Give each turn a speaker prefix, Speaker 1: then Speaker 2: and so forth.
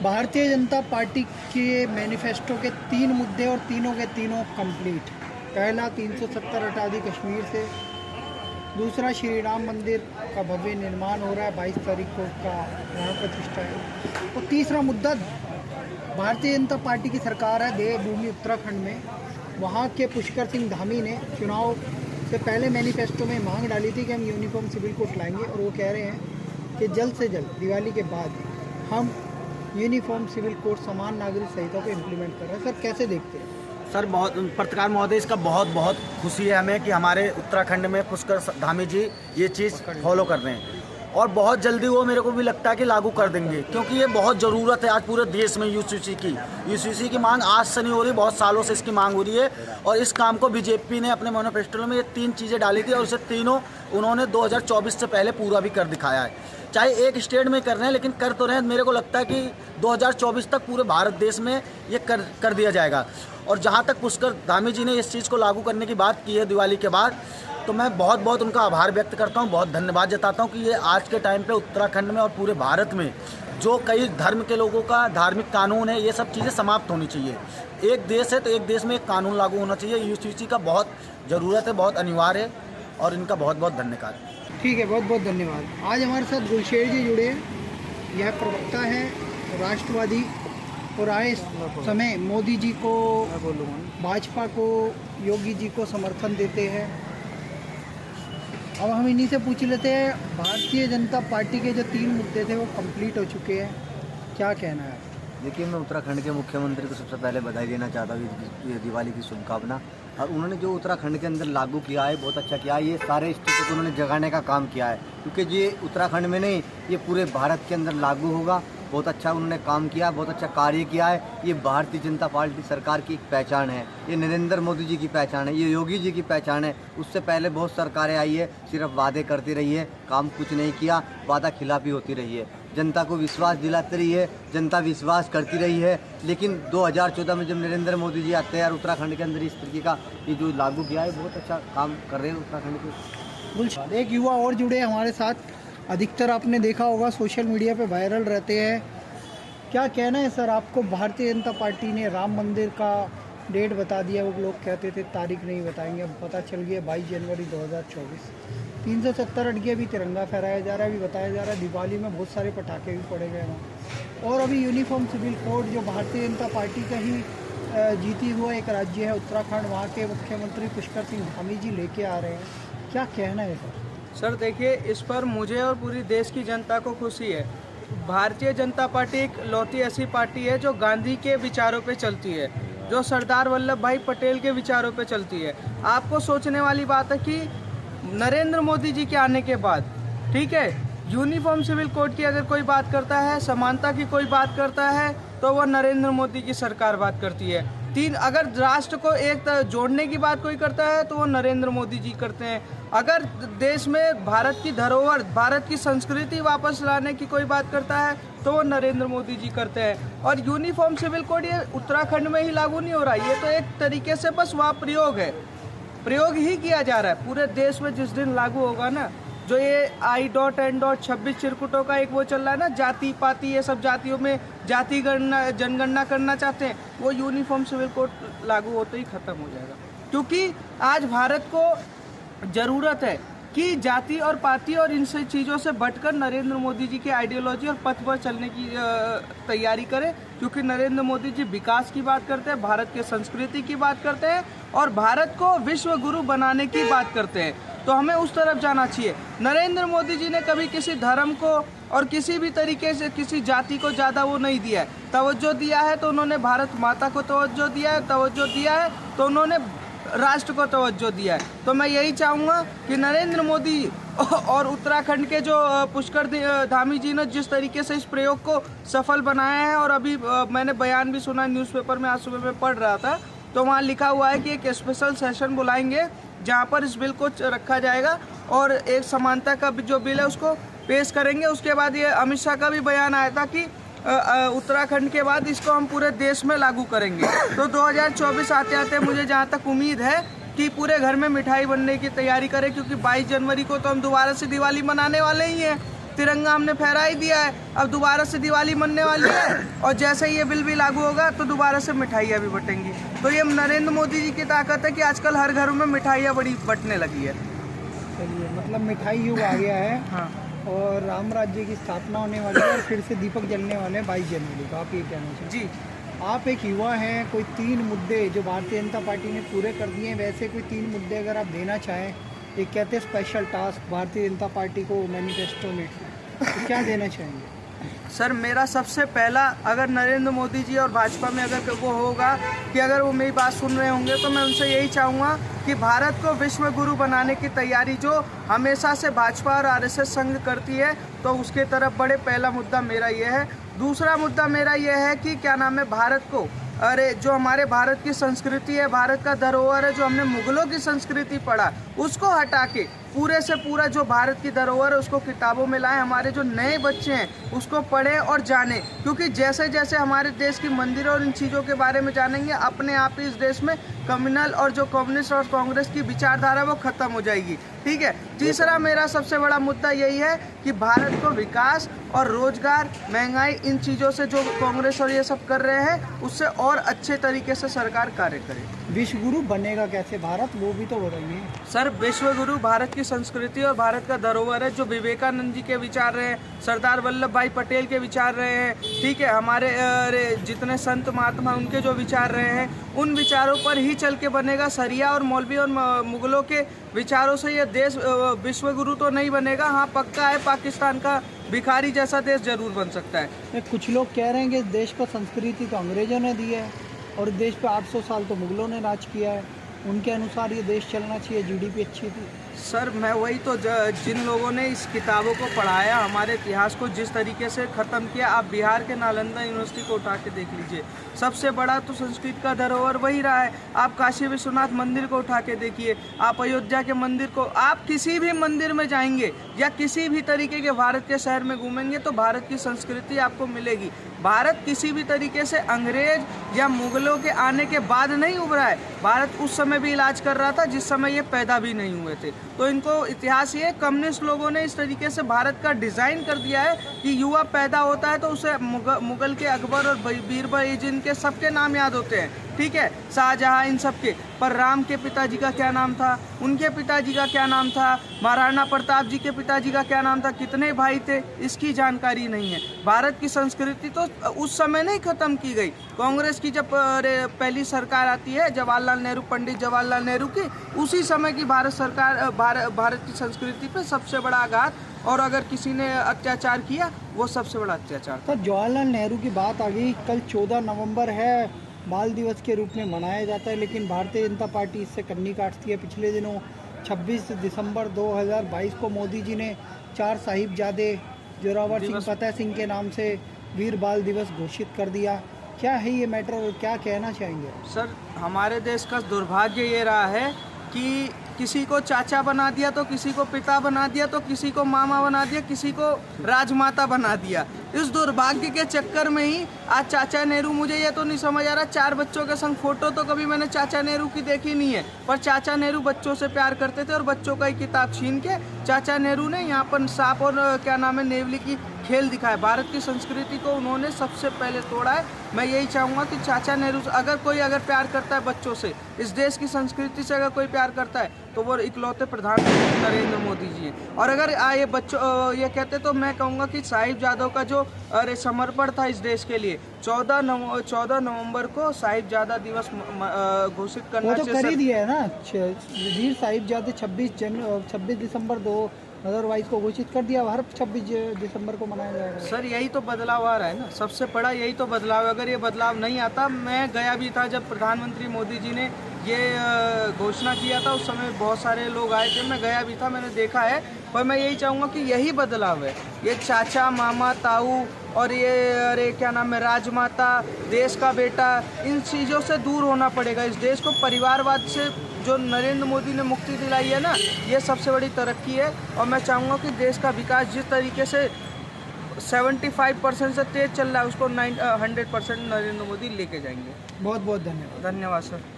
Speaker 1: Bharatiya Janata party के manifesto के 3 मुद्दे और तीनों के तीनों कंप्लीट। पहला 370 हटा दी कश्मीर से। दूसरा श्री राम मंदिर का भव्य निर्माण हो रहा है, 22 तारीख को का प्राण प्रतिष्ठा है। और तीसरा मुद्दा, भारतीय जनता पार्टी की सरकार है देवभूमि उत्तराखंड में। वहाँ के पुष्कर सिंह धामी ने चुनाव से पहले मैनिफेस्टो में मांग डाली थी कि हम यूनिफॉर्म सिविल कोड लाएंगे, और वो कह रहे हैं कि जल्द से जल्द दिवाली के बाद हम यूनिफॉर्म सिविल कोड समान नागरिक संहिता को इम्प्लीमेंट कर रहे हैं। सर कैसे देखते हैं?
Speaker 2: सर बहुत पत्रकार महोदय, इसका बहुत बहुत खुशी है हमें कि हमारे उत्तराखंड में पुष्कर धामी जी ये चीज़ फॉलो कर रहे हैं, और बहुत जल्दी वो मेरे को भी लगता है कि लागू कर देंगे, क्योंकि ये बहुत ज़रूरत है आज पूरे देश में। यूसीसी की मांग आज से नहीं हो रही, बहुत सालों से इसकी मांग हो रही है। और इस काम को बीजेपी ने अपने मैनिफेस्टो में ये 3 चीज़ें डाली थी, और इसे तीनों उन्होंने 2024 से पहले पूरा भी कर दिखाया है। चाहे एक स्टेट में कर रहे हैं, लेकिन कर तो रहे हैं। मेरे को लगता है कि 2024 तक पूरे भारत देश में ये कर दिया जाएगा। और जहाँ तक पुष्कर धामी जी ने इस चीज़ को लागू करने की बात की है दिवाली के बाद, तो मैं बहुत बहुत उनका आभार व्यक्त करता हूँ, बहुत धन्यवाद जताता हूँ कि ये आज के टाइम पे उत्तराखंड में और पूरे भारत में जो कई धर्म के लोगों का धार्मिक कानून है, ये सब चीज़ें समाप्त होनी चाहिए। एक देश है तो एक देश में एक कानून लागू होना चाहिए। यूसीसी का बहुत ज़रूरत है, बहुत अनिवार्य है, और इनका बहुत बहुत धन्यवाद।
Speaker 1: ठीक है, बहुत बहुत धन्यवाद। आज हमारे साथ गुलशेर जी जुड़े हैं। यह प्रवक्ता है राष्ट्रवादी, और आए समय मोदी जी को, भाजपा को, योगी जी को समर्थन देते हैं। अब हम इन्हीं से पूछ लेते हैं, भारतीय जनता पार्टी के जो 3 मुद्दे थे वो कंप्लीट हो चुके हैं, क्या कहना है?
Speaker 3: देखिए, मैं उत्तराखंड के मुख्यमंत्री को सबसे पहले बधाई देना चाहता हूँ, ये दिवाली की शुभकामना। और उन्होंने जो उत्तराखंड के अंदर लागू किया है बहुत अच्छा किया है। ये सारे स्टेटों को उन्होंने जगाने का काम किया है, क्योंकि ये उत्तराखंड में नहीं, ये पूरे भारत के अंदर लागू होगा। बहुत अच्छा उन्होंने काम किया, बहुत अच्छा कार्य किया है। ये भारतीय जनता पार्टी सरकार की एक पहचान है, ये नरेंद्र मोदी जी की पहचान है, ये योगी जी की पहचान है। उससे पहले बहुत सरकारें आई है, सिर्फ वादे करती रही है, काम कुछ नहीं किया, वादा खिलाफी होती रही है। जनता को विश्वास दिलाती रही है, जनता विश्वास करती रही है। लेकिन 2014 में जब नरेंद्र मोदी जी आते हैं और उत्तराखंड के अंदर इस तरीके का ये जो लागू किया है, बहुत अच्छा काम कर रहे हैं उत्तराखंड के।
Speaker 1: एक युवा और जुड़े हमारे साथ, अधिकतर आपने देखा होगा सोशल मीडिया पे वायरल रहते हैं। क्या कहना है सर आपको? भारतीय जनता पार्टी ने राम मंदिर का डेट बता दिया, वो लोग कहते थे तारीख नहीं बताएंगे, अब पता चल गया 22 जनवरी 2024। 370 हट के अभी तिरंगा फहराया जा रहा है, अभी बताया जा रहा है दिवाली में बहुत सारे पटाखे भी पड़े गए वहाँ। और अभी यूनिफॉर्म सिविल कोड जो भारतीय जनता पार्टी का ही जीती हुआ एक राज्य है उत्तराखंड, वहाँ के मुख्यमंत्री पुष्कर सिंह धामी जी लेके आ रहे हैं, क्या कहना है सर?
Speaker 4: सर देखिए, इस पर मुझे और पूरी देश की जनता को खुशी है। भारतीय जनता पार्टी एक लौती ऐसी पार्टी है जो गांधी के विचारों पे चलती है, जो सरदार वल्लभ भाई पटेल के विचारों पे चलती है। आपको सोचने वाली बात है कि नरेंद्र मोदी जी के आने के बाद, ठीक है, यूनिफॉर्म सिविल कोड की अगर कोई बात करता है, समानता की कोई बात करता है, तो वह नरेंद्र मोदी की सरकार बात करती है। अगर राष्ट्र को एक जोड़ने की बात कोई करता है तो वो नरेंद्र मोदी जी करते हैं। अगर देश में भारत की धरोहर, भारत की संस्कृति वापस लाने की कोई बात करता है तो वो नरेंद्र मोदी जी करते हैं। और यूनिफॉर्म सिविल कोड ये उत्तराखंड में ही लागू नहीं हो रहा, ये तो एक तरीके से बस वहाँ प्रयोग है, प्रयोग ही किया जा रहा है। पूरे देश में जिस दिन लागू होगा ना, जो ये I.N. 26 चिरकुटों का एक वो चल रहा है ना, जाति पाति, ये सब जातियों में जाति गणना जनगणना करना चाहते हैं, वो यूनिफॉर्म सिविल कोड लागू होते ही खत्म हो जाएगा। क्योंकि आज भारत को ज़रूरत है कि जाति और पाति और इन सब चीज़ों से बढ़कर नरेंद्र मोदी जी की आइडियोलॉजी और पथ पर चलने की तैयारी करें, क्योंकि नरेंद्र मोदी जी विकास की बात करते हैं, भारत के संस्कृति की बात करते हैं, और भारत को विश्व गुरु बनाने की बात करते हैं। तो हमें उस तरफ जाना चाहिए। नरेंद्र मोदी जी ने कभी किसी धर्म को और किसी भी तरीके से किसी जाति को ज़्यादा वो नहीं दिया है, तवज्जो दिया है तो उन्होंने भारत माता को तवज्जो दिया है, तवज्जो दिया है तो उन्होंने राष्ट्र को तवज्जो दिया है। तो मैं यही चाहूँगा कि नरेंद्र मोदी और उत्तराखंड के जो पुष्कर धामी जी ने जिस तरीके से इस प्रयोग को सफल बनाया है, और अभी मैंने बयान भी सुना न्यूज़पेपर में, आज सुबह में पढ़ रहा था, तो वहाँ लिखा हुआ है कि एक स्पेशल सेशन बुलाएंगे जहाँ पर इस बिल को रखा जाएगा और एक समानता का जो बिल है उसको पेश करेंगे। उसके बाद ये अमित शाह का भी बयान आया था कि उत्तराखंड के बाद इसको हम पूरे देश में लागू करेंगे। तो 2024 आते आते मुझे जहाँ तक उम्मीद है कि पूरे घर में मिठाई बनने की तैयारी करें, क्योंकि 22 जनवरी को तो हम दोबारा से दिवाली मनाने वाले ही हैं। तिरंगा हमने फहरा ही दिया है, अब दोबारा से दिवाली मनने वाली है और जैसे ही ये बिल भी लागू होगा तो दोबारा से मिठाइयाँ भी बटेंगी। तो ये नरेंद्र मोदी जी की ताकत है कि आजकल हर घर में मिठाइयाँ बड़ी बटने लगी है।
Speaker 1: चलिए, मतलब मिठाई युग आ गया है।
Speaker 4: हाँ
Speaker 1: और राम राज्य की स्थापना होने वाली है और फिर से दीपक जलने वाले हैं 22 जनवरी को। आप ये कहना चाहिए?
Speaker 4: जी
Speaker 1: आप एक युवा हैं, कोई 3 मुद्दे जो भारतीय जनता पार्टी ने पूरे कर दिए हैं, वैसे कोई 3 मुद्दे अगर आप देना चाहें, एक कहते हैं special task Bharatiya Janata party को मैनिफेस्टो में, तो क्या देना चाहेंगे?
Speaker 4: सर, मेरा सबसे पहला, अगर नरेंद्र मोदी जी और भाजपा में अगर वो होगा कि अगर वो मेरी बात सुन रहे होंगे तो मैं उनसे यही चाहूँगा कि भारत को विश्व गुरु बनाने की तैयारी जो हमेशा से भाजपा और आरएसएस संघ करती है तो उसके तरफ बढ़े। पहला मुद्दा मेरा ये है। दूसरा मुद्दा मेरा ये है कि क्या नाम है, भारत को, अरे जो हमारे भारत की संस्कृति है, भारत का धरोहर है, जो हमने मुगलों की संस्कृति पढ़ा उसको हटा के पूरे से पूरा जो भारत की धरोहर है उसको किताबों में लाएं। हमारे जो नए बच्चे हैं उसको पढ़ें और जानें, क्योंकि जैसे जैसे हमारे देश की मंदिरों और इन चीज़ों के बारे में जानेंगे अपने आप ही इस देश में कम्युनल और जो कम्युनिस्ट और कांग्रेस की विचारधारा वो खत्म हो जाएगी। ठीक है। तीसरा मेरा सबसे बड़ा मुद्दा यही है कि भारत को विकास और रोजगार, महंगाई, इन चीज़ों से जो कांग्रेस और ये सब कर रहे हैं उससे और अच्छे तरीके से सरकार कार्य करे।
Speaker 1: विश्व गुरु बनेगा कैसे भारत, वो भी तो बताइए।
Speaker 4: सर, विश्व गुरु भारत की संस्कृति और भारत का धरोहर है, जो विवेकानंद जी के विचार रहे हैं, सरदार वल्लभ भाई पटेल के विचार रहे हैं, ठीक है, हमारे जितने संत महात्मा उनके जो विचार रहे हैं उन विचारों पर ही चल के बनेगा। सरिया और मौलवी और मुगलों के विचारों से ये देश विश्व गुरु तो नहीं बनेगा। हाँ, पक्का है पाकिस्तान का भिखारी जैसा देश जरूर बन सकता है।
Speaker 1: कुछ लोग कह रहे हैं कि देश को संस्कृति तो अंग्रेजों ने दी है और देश पे 800 साल तो मुगलों ने राज किया है, उनके अनुसार ये देश चलना चाहिए, जीडीपी अच्छी थी।
Speaker 4: सर, मैं वही तो जिन लोगों ने इस किताबों को पढ़ाया, हमारे इतिहास को जिस तरीके से ख़त्म किया, आप बिहार के नालंदा यूनिवर्सिटी को उठा के देख लीजिए, सबसे बड़ा तो संस्कृत का धरोहर वही रहा है। आप काशी विश्वनाथ मंदिर को उठा के देखिए, आप अयोध्या के मंदिर को, आप किसी भी मंदिर में जाएंगे या किसी भी तरीके के भारत के शहर में घूमेंगे तो भारत की संस्कृति आपको मिलेगी। भारत किसी भी तरीके से अंग्रेज या मुगलों के आने के बाद नहीं उभरा है। भारत उस समय भी इलाज कर रहा था जिस समय ये पैदा भी नहीं हुए थे। तो इनको इतिहास ये, कम्युनिस्ट लोगों ने इस तरीके से भारत का डिज़ाइन कर दिया है कि युवा पैदा होता है तो उसे मुगल के अकबर और बीरबल जिनके सबके नाम याद होते हैं, ठीक है, शाहजहाँ, इन सब के, पर राम के पिताजी का क्या नाम था, उनके पिताजी का क्या नाम था, महाराणा प्रताप जी के पिताजी का क्या नाम था, कितने भाई थे, इसकी जानकारी नहीं है। भारत की संस्कृति तो उस समय नहीं ख़त्म की गई। कांग्रेस की जब पहली सरकार आती है जवाहरलाल नेहरू, पंडित जवाहरलाल नेहरू की, उसी समय की भारत सरकार भारत की संस्कृति पे सबसे बड़ा आघात, और अगर किसी ने अत्याचार किया वो सबसे बड़ा अत्याचार था।
Speaker 1: तो जवाहरलाल नेहरू की बात आ गई, कल 14 नवंबर है, बाल दिवस के रूप में मनाया जाता है, लेकिन भारतीय जनता पार्टी इससे कन्नी काटती है। पिछले दिनों 26 दिसंबर 2022 को मोदी जी ने 4 साहिबजादे जोरावर सिंह, फतेह सिंह के नाम से वीर बाल दिवस घोषित कर दिया। क्या है ये मैटर और क्या कहना चाहेंगे?
Speaker 4: सर, हमारे देश का दुर्भाग्य ये रहा है कि किसी को चाचा बना दिया तो किसी को पिता बना दिया तो किसी को मामा बना दिया, किसी को राजमाता बना दिया। इस दुर्भाग्य के चक्कर में ही आज चाचा नेहरू, मुझे ये तो नहीं समझ आ रहा, 4 बच्चों के संग फोटो तो कभी मैंने चाचा नेहरू की देखी नहीं है, पर चाचा नेहरू बच्चों से प्यार करते थे और बच्चों का ही किताब छीन के चाचा नेहरू ने यहाँ पर सांप और क्या नाम है नेवली की खेल दिखाया। भारत की संस्कृति को उन्होंने सबसे पहले तोड़ा है। मैं यही चाहूँगा कि चाचा नेहरू, अगर कोई प्यार करता है बच्चों से, इस देश की संस्कृति से अगर कोई प्यार करता है तो वो इकलौते प्रधानमंत्री नरेंद्र मोदी जी हैं। और अगर ये बच्चों ये कहते तो मैं कहूँगा कि साहिबजादों का जो समर्पण था इस देश के लिए, 14 नवंबर को साहिबजादा दिवस घोषित करना
Speaker 1: चाहिए। वो तो कर ही दिया है ना, वीर साहिबजादे 26 दिसंबर 2022 को घोषित कर दिया, हर 26 दिसंबर को मनाया जाएगा।
Speaker 4: सर, यही तो बदलाव आ रहा है ना, सबसे बड़ा यही तो बदलाव है। अगर ये बदलाव नहीं आता, मैं गया भी था जब प्रधानमंत्री मोदी जी ने ये घोषणा किया था, उस समय बहुत सारे लोग आए थे, मैं गया भी था, मैंने देखा है। पर मैं यही चाहूँगा कि यही बदलाव है, ये चाचा, मामा, ताऊ और ये क्या नाम है राजमाता, देश का बेटा, इन चीज़ों से दूर होना पड़ेगा। इस देश को परिवारवाद से जो नरेंद्र मोदी ने मुक्ति दिलाई है ना, ये सबसे बड़ी तरक्की है। और मैं चाहूँगा कि देश का विकास जिस तरीके से 75% से तेज चल रहा है, उसको 100% नरेंद्र मोदी लेके जाएंगे।
Speaker 1: बहुत बहुत धन्यवाद।
Speaker 4: धन्यवाद सर।